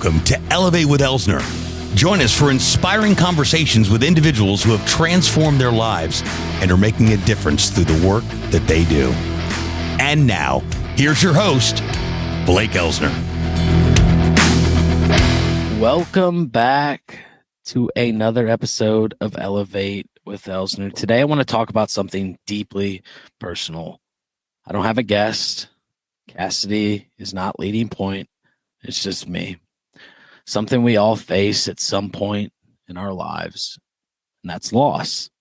Welcome to Elevate with Elsner. Join us for inspiring conversations with individuals who have transformed their lives and are making a difference through the work that they do. And now, here's your host, Blake Elsner. Welcome back to another episode of Elevate with Elsner. Today, I want to talk about something deeply personal. I don't have a guest. Cassidy is not leading point. It's just me. Something we all face at some point in our lives, and that's loss.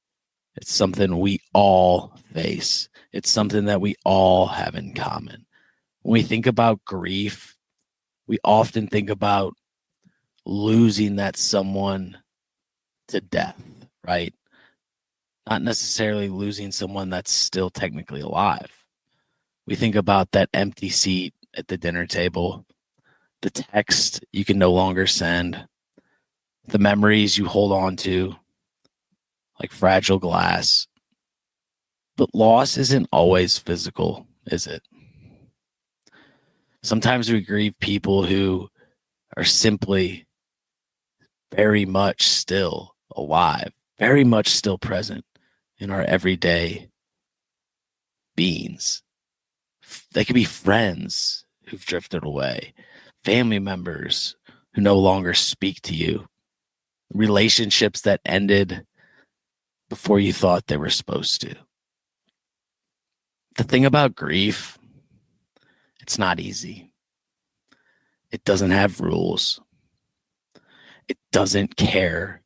It's something we all face. It's something that we all have in common. When we think about grief, we often think about losing that someone to death, right? Not necessarily losing someone that's still technically alive. We think about that empty seat at the dinner table, the text you can no longer send, the memories you hold on to like fragile glass. But loss isn't always physical, is it? Sometimes we grieve people who are simply very much still alive, very much still present in our everyday beings. They could be friends who've drifted away, family members who no longer speak to you, relationships that ended before you thought they were supposed to. The thing about grief, it's not easy. It doesn't have rules. It doesn't care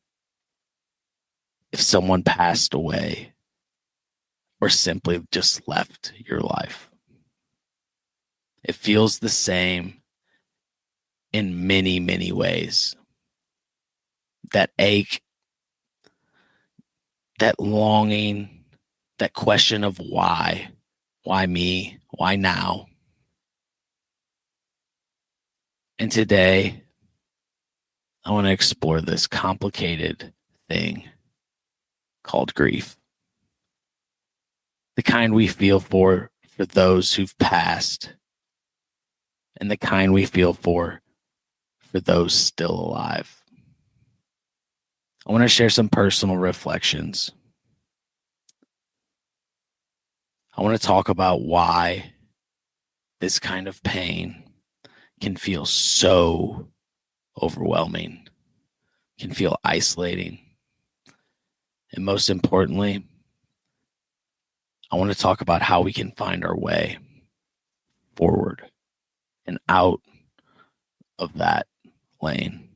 if someone passed away or simply just left your life. It feels the same in many, many ways. That ache, that longing, that question of why me, why now? And today, I want to explore this complicated thing called grief. The kind we feel for those who've passed, and the kind we feel for those still alive. I want to share some personal reflections. I want to talk about why this kind of pain can feel so overwhelming, can feel isolating. And most importantly, I want to talk about how we can find our way forward and out of that lane.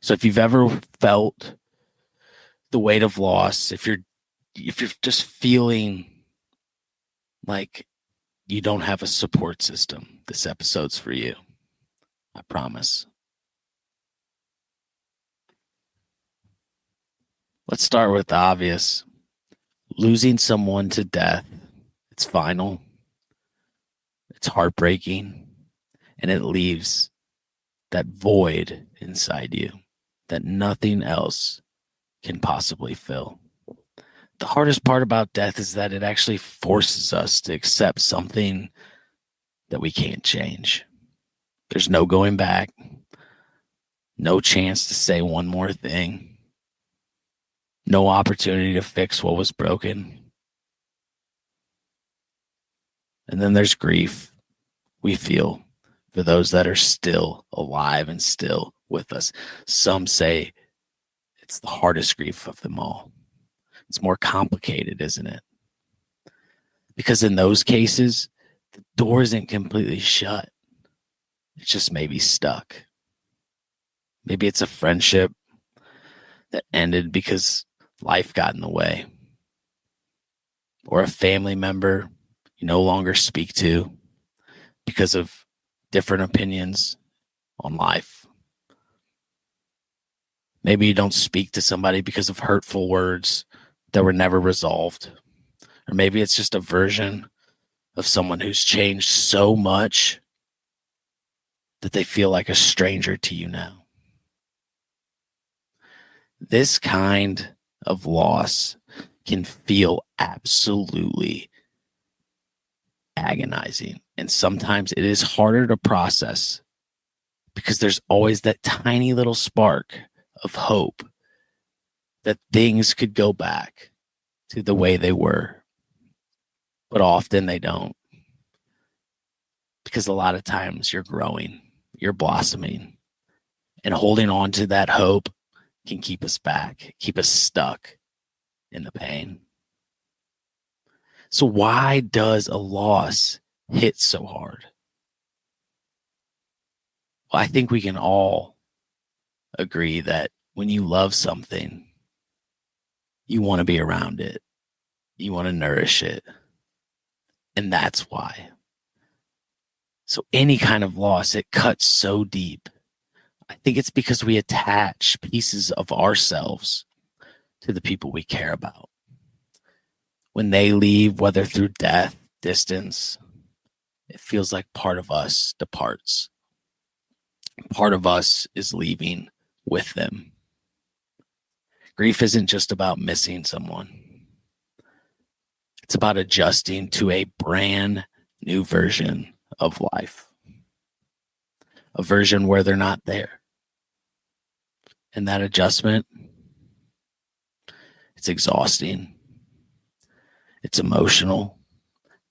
So if you've ever felt the weight of loss, if you're just feeling like you don't have a support system, this episode's for you. I promise. Let's start with the obvious. Losing someone to death, it's final, it's heartbreaking, and it leaves that void inside you that nothing else can possibly fill. The hardest part about death is that it actually forces us to accept something that we can't change. There's no going back, no chance to say one more thing, no opportunity to fix what was broken. And then there's grief we feel for those that are still alive and still with us. Some say it's the hardest grief of them all. It's more complicated, isn't it? Because in those cases, the door isn't completely shut. It's just maybe stuck. Maybe it's a friendship that ended because life got in the way. Or a family member you no longer speak to because of different opinions on life. Maybe you don't speak to somebody because of hurtful words that were never resolved. Or maybe it's just a version of someone who's changed so much that they feel like a stranger to you now. This kind of loss can feel absolutely agonizing. And sometimes it is harder to process because there's always that tiny little spark of hope that things could go back to the way they were. But often they don't, because a lot of times you're growing, you're blossoming, and holding on to that hope can keep us back, keep us stuck in the pain. So why does a loss hit so hard? Well, I think we can all agree that when you love something, you want to be around it. You want to nourish it. And that's why. So any kind of loss, it cuts so deep. I think it's because we attach pieces of ourselves to the people we care about. When they leave, whether through death, distance, it feels like part of us departs. Part of us is leaving with them. Grief isn't just about missing someone. It's about adjusting to a brand new version of life. A version where they're not there. And that adjustment, it's exhausting. It's emotional.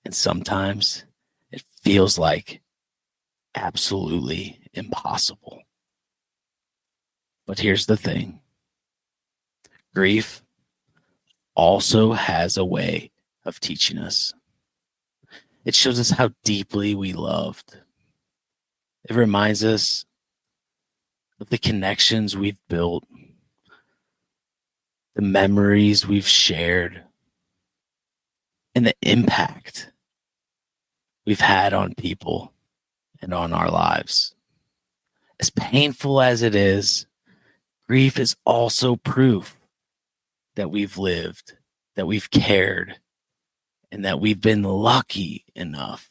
And sometimes it feels like absolutely impossible. But here's the thing. Grief also has a way of teaching us. It shows us how deeply we loved. It reminds us of the connections we've built, the memories we've shared, and the impact we've had on people and on our lives. As painful as it is, grief is also proof that we've lived, that we've cared, and that we've been lucky enough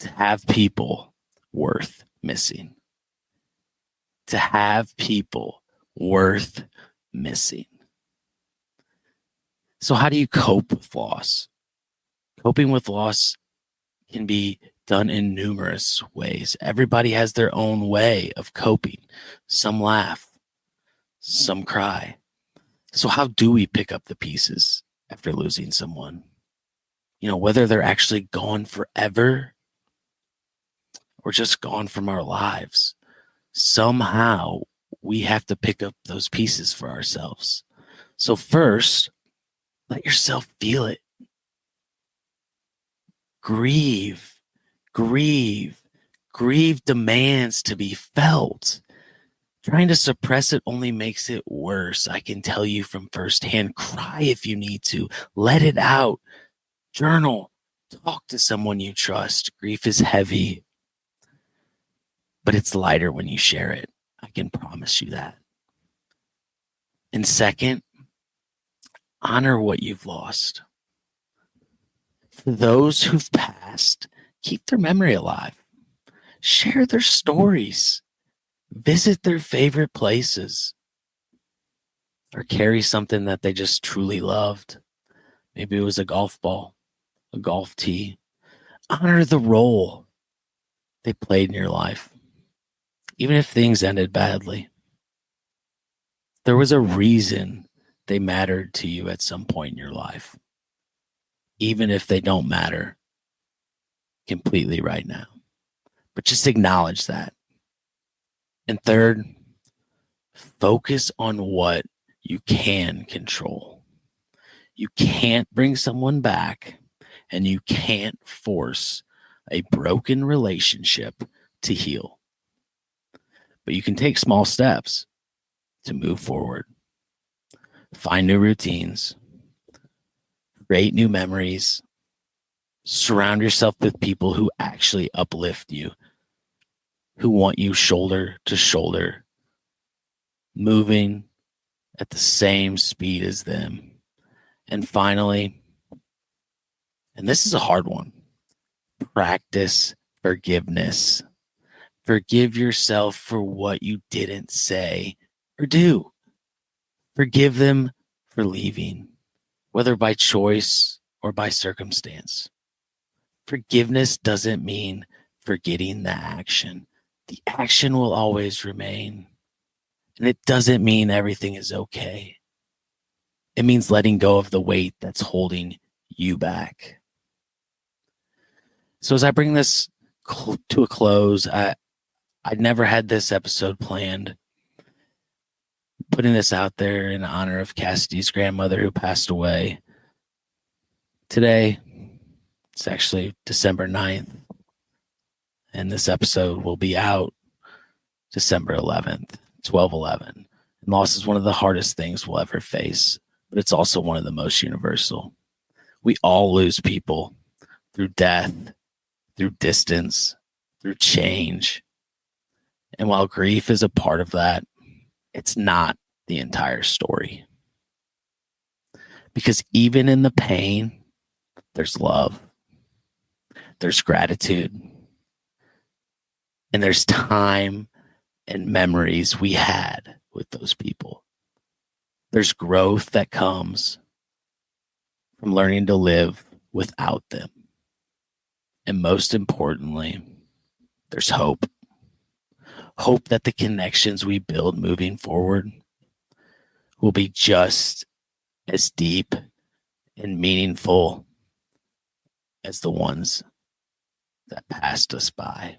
to have people worth missing. To have people worth missing. So how do you cope with loss? Coping with loss can be done in numerous ways. Everybody has their own way of coping. Some laugh, some cry. So how do we pick up the pieces after losing someone? You know, whether they're actually gone forever or just gone from our lives, somehow we have to pick up those pieces for ourselves. So first, let yourself feel it. Grieve demands to be felt. Trying to suppress it only makes it worse. I can tell you from firsthand. Cry if you need to. Let it out. Journal. Talk to someone you trust. Grief is heavy, but it's lighter when you share it. I can promise you that. And second, honor what you've lost. For those who've passed, keep their memory alive. Share their stories. Visit their favorite places. Or carry something that they just truly loved. Maybe it was a golf ball, a golf tee. Honor the role they played in your life. Even if things ended badly. There was a reason they mattered to you at some point in your life. Even if they don't matter completely right now. But just acknowledge that. And third, focus on what you can control. You can't bring someone back, and you can't force a broken relationship to heal. But you can take small steps to move forward. Find new routines. Create new memories. Surround yourself with people who actually uplift you, who want you shoulder to shoulder, moving at the same speed as them. And finally, and this is a hard one, practice forgiveness. Forgive yourself for what you didn't say or do. Forgive them for leaving, whether by choice or by circumstance. Forgiveness doesn't mean forgetting the action. the action will always remain. And it doesn't mean everything is okay. It means letting go of the weight that's holding you back. So as I bring this to a close, I never had this episode planned. Putting this out there in honor of Cassidy's grandmother who passed away. Today, it's actually December 9th, and this episode will be out December 11th, 12/11. And loss is one of the hardest things we'll ever face, but it's also one of the most universal. We all lose people through death, through distance, through change. And while grief is a part of that, it's not the entire story. Because even in the pain, there's love, there's gratitude, and there's time and memories we had with those people. There's growth that comes from learning to live without them. And most importantly, there's hope. Hope that the connections we build moving forward will be just as deep and meaningful as the ones that passed us by.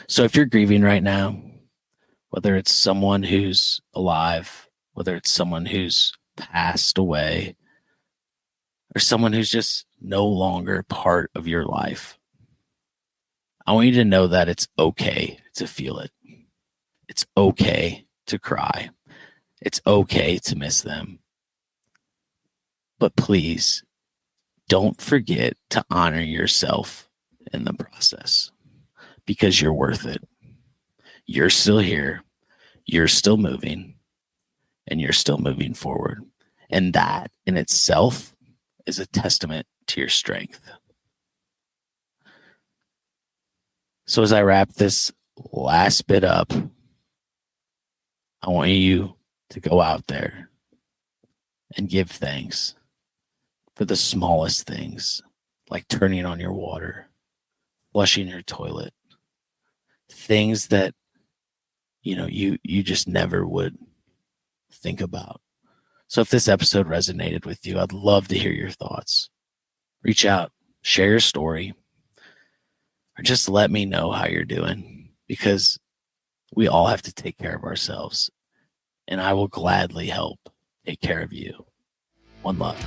So if you're grieving right now, whether it's someone who's alive, whether it's someone who's passed away, or someone who's just no longer part of your life, I want you to know that it's okay to feel it. It's okay to cry. It's okay to miss them. But please, don't forget to honor yourself in the process, because you're worth it. You're still here. You're still moving. And you're still moving forward. And that in itself is a testament to your strength. So as I wrap this last bit up, I want you to go out there and give thanks for the smallest things, like turning on your water, flushing your toilet, things that you just never would think about. So if this episode resonated with you, I'd love to hear your thoughts. Reach out, share your story, or just let me know how you're doing, because we all have to take care of ourselves, and I will gladly help take care of you. One love.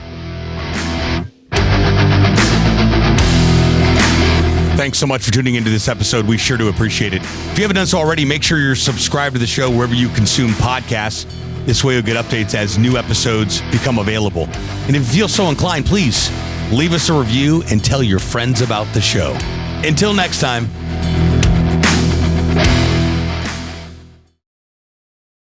Thanks so much for tuning into this episode. We sure do appreciate it. If you haven't done so already, make sure you're subscribed to the show wherever you consume podcasts. This way you'll get updates as new episodes become available. And if you feel so inclined, please leave us a review and tell your friends about the show. Until next time,